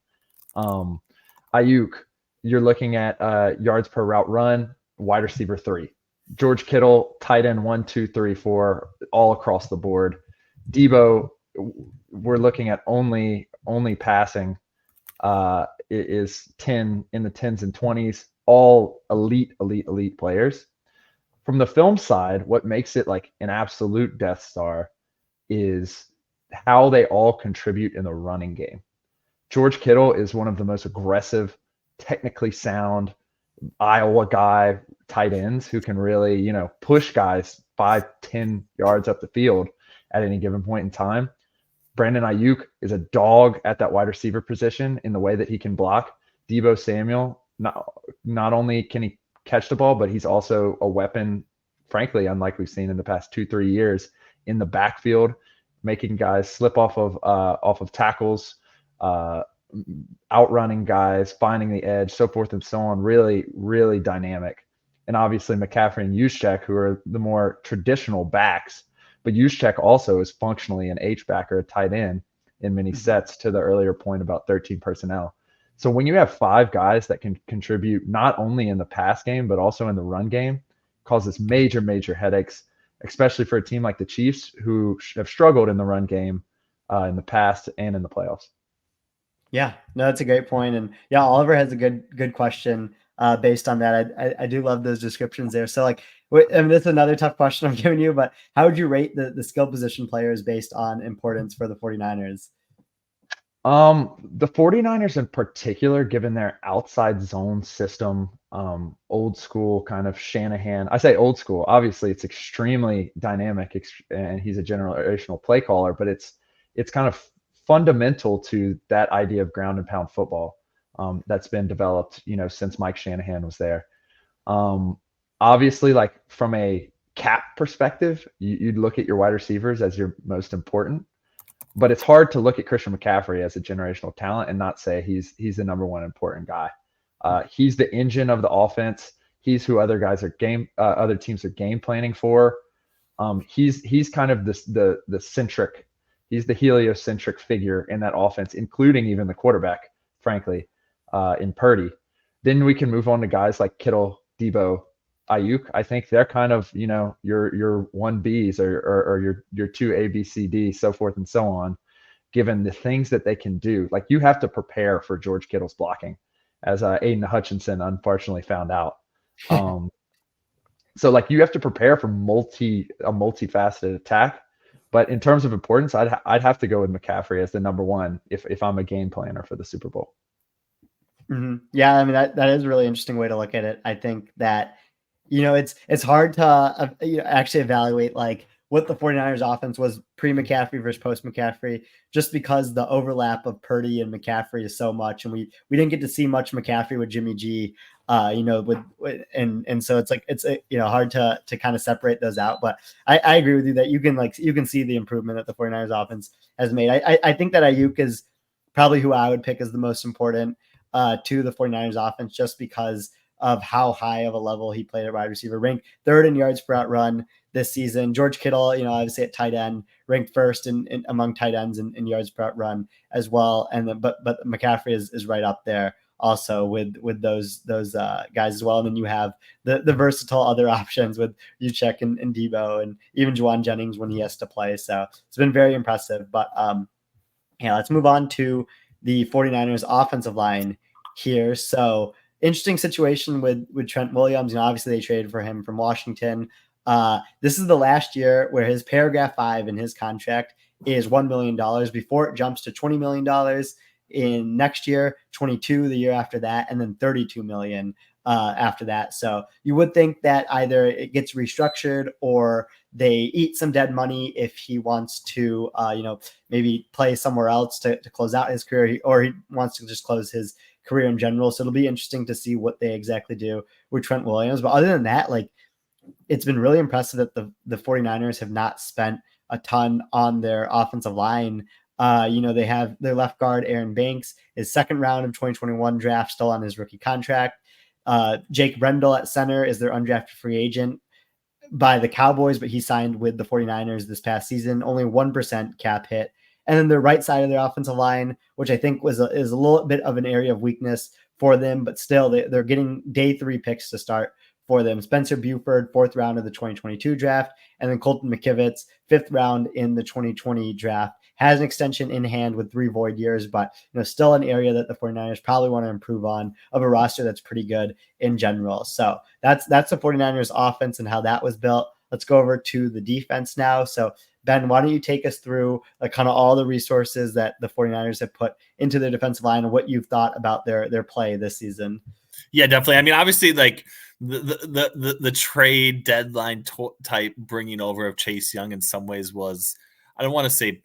Ayuk, you're looking at yards per route run, wide receiver 3. George Kittle, tight end 1, 2, 3, 4, all across the board. Deebo, we're looking at only passing is 10 in the 10s and 20s, all elite players. From the film side, what makes it like an absolute Death Star is how they all contribute in the running game. George Kittle is one of the most aggressive, technically sound Iowa guy tight ends who can really, push guys 5-10 yards up the field at any given point in time. Brandon Ayuk is a dog at that wide receiver position in the way that he can block. Deebo Samuel, not only can he catch the ball, but he's also a weapon, frankly, unlike we've seen in the past 2-3 years in the backfield, making guys slip off of tackles, outrunning guys, finding the edge, so forth and so on. Really, really dynamic. And obviously McCaffrey and Juszczyk, who are the more traditional backs, but Juszczyk also is functionally an H-back or a tight end in many sets, to the earlier point about 13 personnel. So when you have 5 guys that can contribute not only in the pass game, but also in the run game, causes major headaches, especially for a team like the Chiefs, who have struggled in the run game in the past and in the playoffs. Yeah, no, that's a great point. And yeah, Oliver has a good question based on that. I do love those descriptions there. So like, I mean, this is another tough question I'm giving you, but how would you rate the skill position players based on importance for the 49ers? The 49ers in particular, given their outside zone system, old school kind of Shanahan. I say old school, obviously it's extremely dynamic and he's a generational play caller, but it's kind of fundamental to that idea of ground and pound football that's been developed, since Mike Shanahan was there. Obviously, like from a cap perspective, you'd look at your wide receivers as your most important, but it's hard to look at Christian McCaffrey as a generational talent and not say he's the number one important guy. He's the engine of the offense. He's who other teams are game planning for. He's kind of the centric. He's the heliocentric figure in that offense, including even the quarterback, frankly, in Purdy. Then we can move on to guys like Kittle, Deebo, Ayuk. I think they're kind of, your 1Bs or your 2 A, B, C, D, so forth and so on, given the things that they can do. Like you have to prepare for George Kittle's blocking, as Aiden Hutchinson unfortunately found out. So like you have to prepare for a multifaceted attack. But in terms of importance, I'd have to go with McCaffrey as the number one if I'm a game planner for the Super Bowl. Mm-hmm. Yeah, I mean that is a really interesting way to look at it. I think that it's hard to actually evaluate like what the 49ers offense was pre-McCaffrey versus post-McCaffrey, just because the overlap of Purdy and McCaffrey is so much, and we didn't get to see much McCaffrey with Jimmy G, and so it's hard to kind of separate those out. But I agree with you that you can see the improvement that the 49ers offense has made. I think that Ayuk is probably who I would pick as the most important to the 49ers offense, just because of how high of a level he played at wide receiver, ranked third in yards per out run this season. George Kittle, obviously at tight end, ranked first in among tight ends in yards per out run as well. And then, but McCaffrey is right up there also with those guys as well. And then you have the versatile other options with Juszczyk and Debo and even Juwan Jennings when he has to play. So it's been very impressive. But let's move on to the 49ers offensive line here. So interesting situation with Trent Williams. Obviously they traded for him from Washington. This is the last year where his paragraph 5 in his contract is $1 million before it jumps to $20 million in next year, 22 the year after that, and then 32 million after that. So you would think that either it gets restructured or they eat some dead money if he wants to, maybe play somewhere else to close out his career, or he wants to just close his career in general. So it'll be interesting to see what they exactly do with Trent Williams. But other than that, like, it's been really impressive that the 49ers have not spent a ton on their offensive line. They have their left guard, Aaron Banks, his second round of 2021 draft, still on his rookie contract. Jake Brendel at center is their undrafted free agent by the Cowboys, but he signed with the 49ers this past season, only 1% cap hit. And then the right side of their offensive line, which I think is a little bit of an area of weakness for them, but still they're getting day 3 picks to start for them. Spencer Buford, 4th round of the 2022 draft, and then Colton McKivitz, 5th round in the 2020 draft. Has an extension in hand with 3 void years, but still an area that the 49ers probably want to improve on, of a roster that's pretty good in general. So that's the 49ers offense and how that was built. Let's go over to the defense now. So Ben, why don't you take us through kind of all the resources that the 49ers have put into their defensive line and what you've thought about their play this season? Yeah, definitely. I mean, obviously, like the trade deadline type bringing over of Chase Young in some ways was, I don't want to say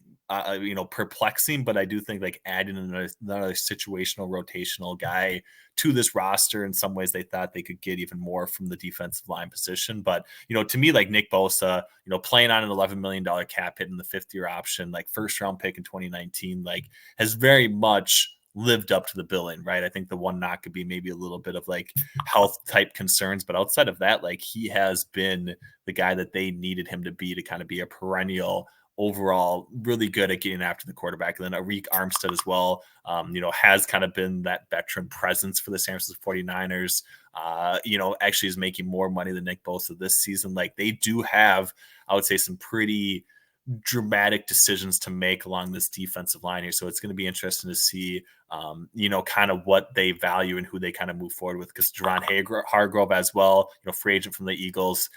perplexing, but I do think like adding another situational rotational guy to this roster, in some ways they thought they could get even more from the defensive line position. But to me, like Nick Bosa, playing on an $11 million cap hit in the 5th-year option, like first round pick in 2019, like has very much lived up to the billing, right? I think the one knock could be maybe a little bit of like health type concerns, but outside of that, like he has been the guy that they needed him to kind of be a perennial overall really good at getting after the quarterback. And then Arik Armstead as well, has kind of been that veteran presence for the San Francisco 49ers. Actually is making more money than Nick Bosa this season. Like they do have, I would say, some pretty dramatic decisions to make along this defensive line here. So it's going to be interesting to see, kind of what they value and who they kind of move forward with. Because Javon Hargrove as well, free agent from the Eagles,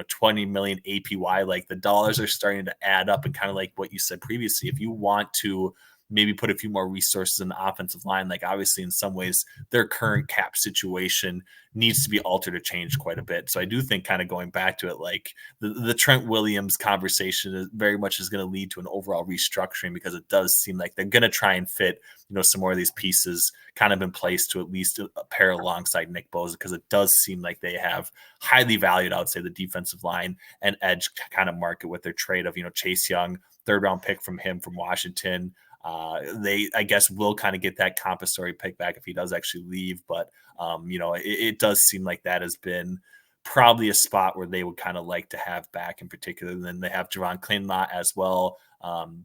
20 million APY, like the dollars are starting to add up. And kind of like what you said previously, if you want to maybe put a few more resources in the offensive line, like obviously in some ways their current cap situation needs to be altered or changed quite a bit. So I do think, kind of going back to it, like the Trent Williams conversation is very much is going to lead to an overall restructuring, because it does seem like they're going to try and fit, some more of these pieces kind of in place to at least pair alongside Nick Bosa, because it does seem like they have highly valued, I would say, the defensive line and edge kind of market with their trade of, Chase Young, 3rd round pick from Washington. They, I guess, will kind of get that compensatory pick back if he does actually leave. But, it does seem like that has been probably a spot where they would kind of like to have back in particular. And then they have Javon Kinlaw as well.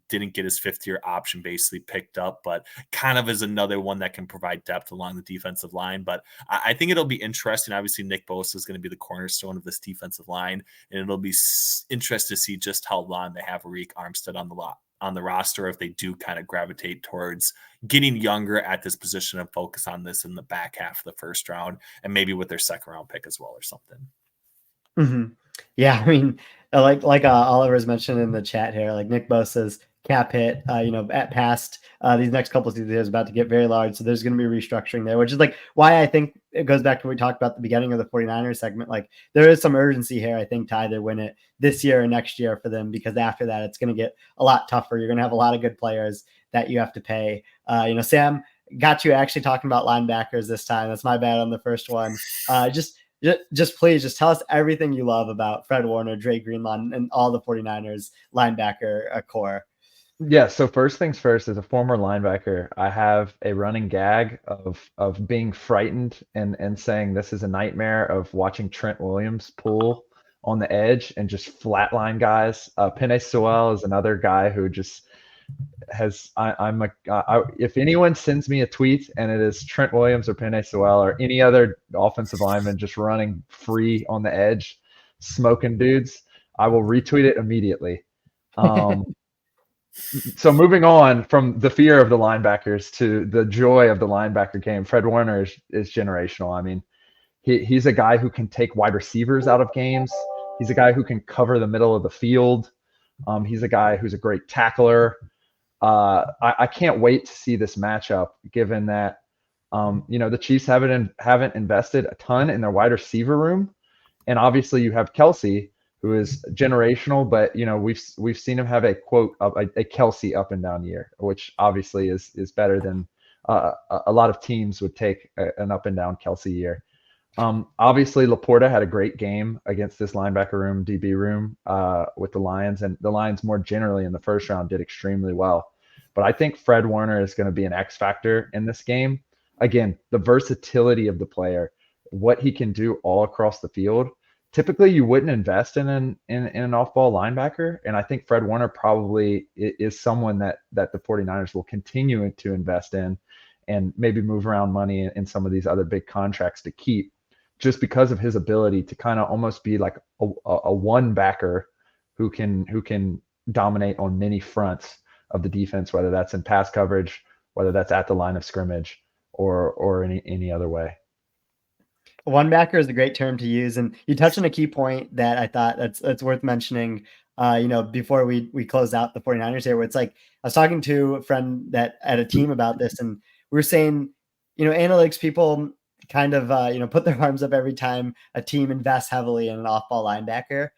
Didn't get his 5th-year option basically picked up, but kind of is another one that can provide depth along the defensive line. But I think it'll be interesting. Obviously, Nick Bosa is going to be the cornerstone of this defensive line, and it'll be interesting to see just how long they have Arik Armstead on the roster, if they do kind of gravitate towards getting younger at this position and focus on this in the back half of the 1st round, and maybe with their 2nd round pick as well or something. Mm-hmm. Yeah, I mean, like Oliver's mentioned in the chat here, like Nick Bosa's cap hit, at past these next couple of seasons is about to get very large. So there's going to be restructuring there, which is like why I think it goes back to what we talked about at the beginning of the 49ers segment. Like there is some urgency here, I think, to either win it this year or next year for them, because after that, it's going to get a lot tougher. You're going to have a lot of good players that you have to pay. Sam got you actually talking about linebackers this time. That's my bad on the first one. Just please just tell us everything you love about Fred Warner, Dre Greenlaw, and all the 49ers linebacker core. Yeah, so first things first, as a former linebacker, I have a running gag of being frightened and saying this is a nightmare of watching Trent Williams pull on the edge and just flatline guys. Penei Sewell is another guy who just has if anyone sends me a tweet and it is Trent Williams or Penei Sewell or any other offensive lineman just running free on the edge, smoking dudes, I will retweet it immediately. So moving on from the fear of the linebackers to the joy of the linebacker game, Fred Warner is generational. I mean, he's a guy who can take wide receivers out of games. He's a guy who can cover the middle of the field. He's a guy who's a great tackler. I can't wait to see this matchup, given that the Chiefs haven't invested a ton in their wide receiver room, and obviously you have Kelsey, who is generational, but we've seen him have a quote a Kelsey up and down year, which obviously is better than a lot of teams would take an up and down Kelsey year. Obviously, Laporta had a great game against this linebacker room, DB room with the Lions, and the Lions more generally in the first round did extremely well. But I think Fred Warner is going to be an X factor in this game. Again, the versatility of the player, what he can do all across the field. Typically, you wouldn't invest in an off-ball linebacker, and I think Fred Warner probably is someone that the 49ers will continue to invest in and maybe move around money in some of these other big contracts to keep, just because of his ability to kind of almost be like a one backer who can dominate on many fronts of the defense, whether that's in pass coverage, whether that's at the line of scrimmage, or any other way. One backer is a great term to use, and you touched on a key point that I thought that's worth mentioning. Before we close out the 49ers here, where it's like I was talking to a friend that at a team about this, and we were saying, analytics people kind of put their arms up every time a team invests heavily in an off-ball linebacker,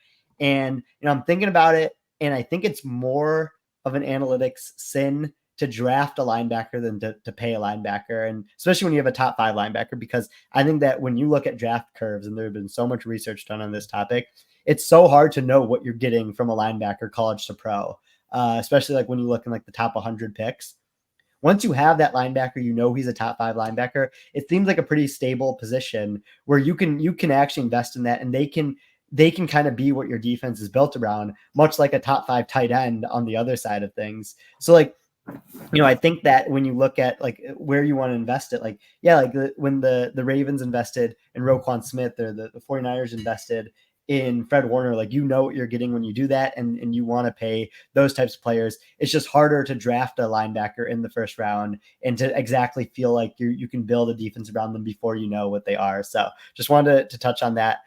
and I'm thinking about it, and I think it's more of an analytics sin to draft a linebacker than to pay a linebacker. And especially when you have a top 5 linebacker, because I think that when you look at draft curves, and there have been so much research done on this topic, it's so hard to know what you're getting from a linebacker college to pro, especially like when you look in like the top 100 picks. Once you have that linebacker, he's a top 5 linebacker. It seems like a pretty stable position where you can actually invest in that, and they can kind of be what your defense is built around, much like a top 5 tight end on the other side of things. So like, I think that when you look at like where you want to invest it, like, yeah, like when the Ravens invested in Roquan Smith, or the 49ers invested in Fred Warner, like, what you're getting when you do that, and you want to pay those types of players. It's just harder to draft a linebacker in the first round and to exactly feel like you can build a defense around them before you know what they are. So just wanted to touch on that.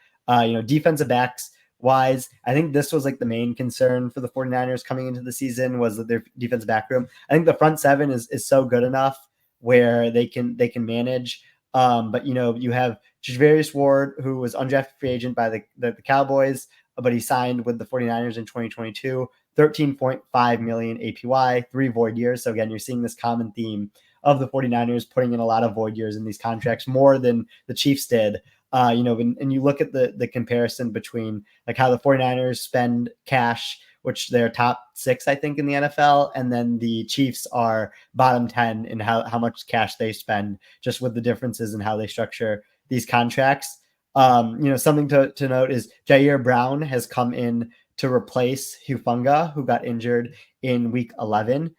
Defensive backs wise, I think this was like the main concern for the 49ers coming into the season, was that their defensive back room. I think the front 7 is so good enough where they can manage. But you have Javarius Ward, who was undrafted free agent by the Cowboys, but he signed with the 49ers in 2022, $13.5 million APY, 3 void years. So again, you're seeing this common theme of the 49ers putting in a lot of void years in these contracts, more than the Chiefs did. And you look at the comparison between like how the 49ers spend cash, which they're top 6, I think, in the NFL, and then the Chiefs are bottom 10 in how much cash they spend, just with the differences in how they structure these contracts. Something to note is Jair Brown has come in to replace Hufanga, who got injured in week 11.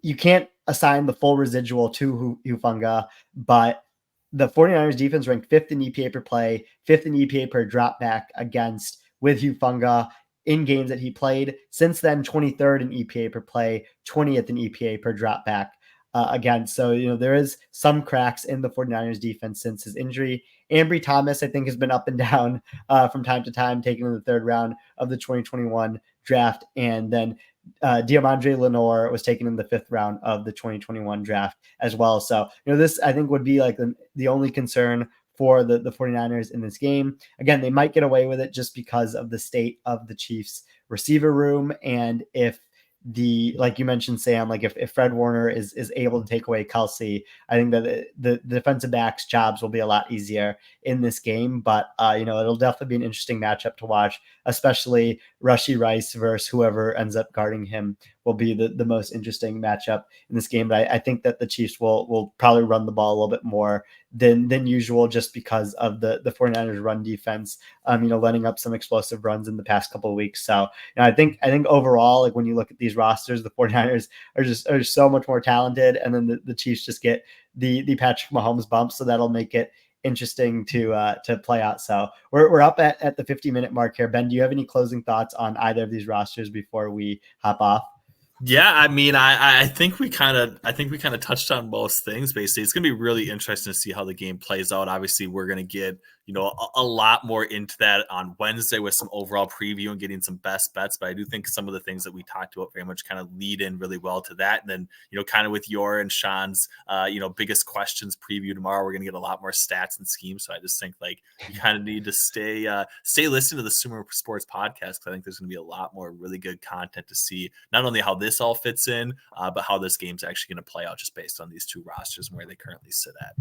You can't assign the full residual to Hufanga, but the 49ers defense ranked 5th in EPA per play, 5th in EPA per drop back against with Hufanga in games that he played. Since then, 23rd in EPA per play, 20th in EPA per drop back against. So, there is some cracks in the 49ers defense since his injury. Ambry Thomas, I think, has been up and down from time to time, taken in the third round of the 2021 draft. And then Diamandre Lenore was taken in the fifth round of the 2021 draft as well. So, this I think would be like the only concern for the 49ers in this game. Again, they might get away with it just because of the state of the Chiefs receiver room. And if like you mentioned, Sam, like if Fred Warner is able to take away Kelsey, I think that the defensive backs' jobs will be a lot easier in this game. But it'll definitely be an interesting matchup to watch, especially Rashee Rice versus whoever ends up guarding him will be the most interesting matchup in this game. But I think that the Chiefs will probably run the ball a little bit more than usual, just because of the 49ers run defense, letting up some explosive runs in the past couple of weeks. So I think overall, like when you look at these rosters, the 49ers are so much more talented. And then the Chiefs just get the Patrick Mahomes bump. So that'll make it interesting to play out. So we're up at the 50-minute mark here. Ben, do you have any closing thoughts on either of these rosters before we hop off? Yeah, I mean, I think we kind of touched on most things. Basically, it's going to be really interesting to see how the game plays out. Obviously, we're going to get a lot more into that on Wednesday with some overall preview and getting some best bets. But I do think some of the things that we talked about very much kind of lead in really well to that. And then kind of with your and Sean's biggest questions preview tomorrow, we're going to get a lot more stats and schemes. So I just think like you kind of need to stay listening to the Sumer Sports podcast, because I think there's going to be a lot more really good content to see, not only how this all fits in, but how this game's actually going to play out just based on these two rosters and where they currently sit at.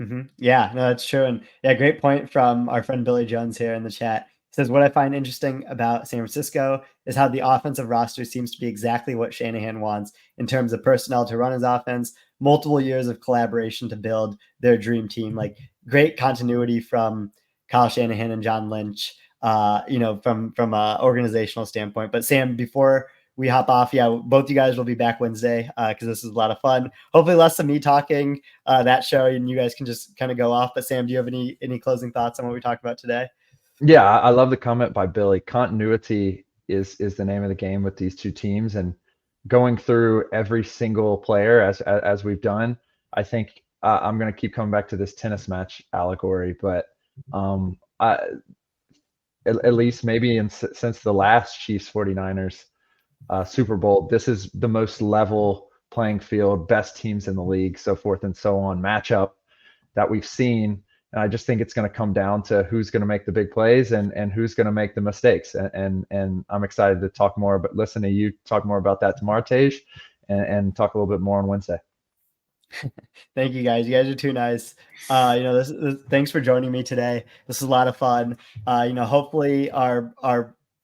Mm-hmm. Yeah, no, that's true. And yeah, great point from our friend Billy Jones here in the chat. He says, what I find interesting about San Francisco is how the offensive roster seems to be exactly what Shanahan wants in terms of personnel to run his offense, multiple years of collaboration to build their dream team, like great continuity from Kyle Shanahan and John Lynch, from a organizational standpoint. But Sam, before we hop off, yeah, both you guys will be back Wednesday because this is a lot of fun. Hopefully less of me talking that show, and you guys can just kind of go off. But Sam, do you have any closing thoughts on what we talked about today? Yeah, I love the comment by Billy. Continuity is the name of the game with these two teams, and going through every single player as we've done. I think I'm going to keep coming back to this tennis match allegory, but at least maybe since the last Chiefs 49ers Super Bowl, this is the most level playing field, best teams in the league, so forth and so on matchup that we've seen. And I just think it's going to come down to who's going to make the big plays and who's going to make the mistakes. And I'm excited to talk more, but listen to you talk more about that tomorrow, Tej, and talk a little bit more on Wednesday. Thank you guys. You guys are too nice. Thanks for joining me today. This is a lot of fun. Hopefully our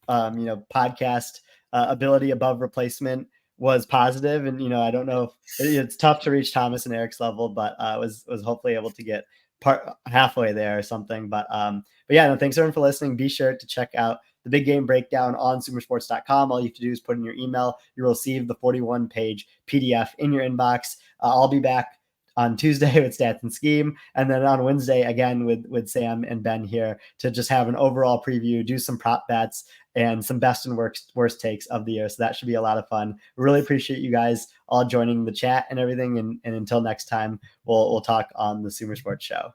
podcast ability above replacement was positive. And, I don't know if it's tough to reach Thomas and Eric's level, but was hopefully able to get halfway there or something. But yeah, no, thanks everyone for listening. Be sure to check out the big game breakdown on sumersports.com. All you have to do is put in your email. You'll receive the 41-page PDF in your inbox. I'll be back on Tuesday with Stats and Scheme, and then on Wednesday again with Sam and Ben here to just have an overall preview, do some prop bets, and some best and worst takes of the year. So that should be a lot of fun. Really appreciate you guys all joining the chat and everything. And until next time, we'll talk on the Sumer Sports Show.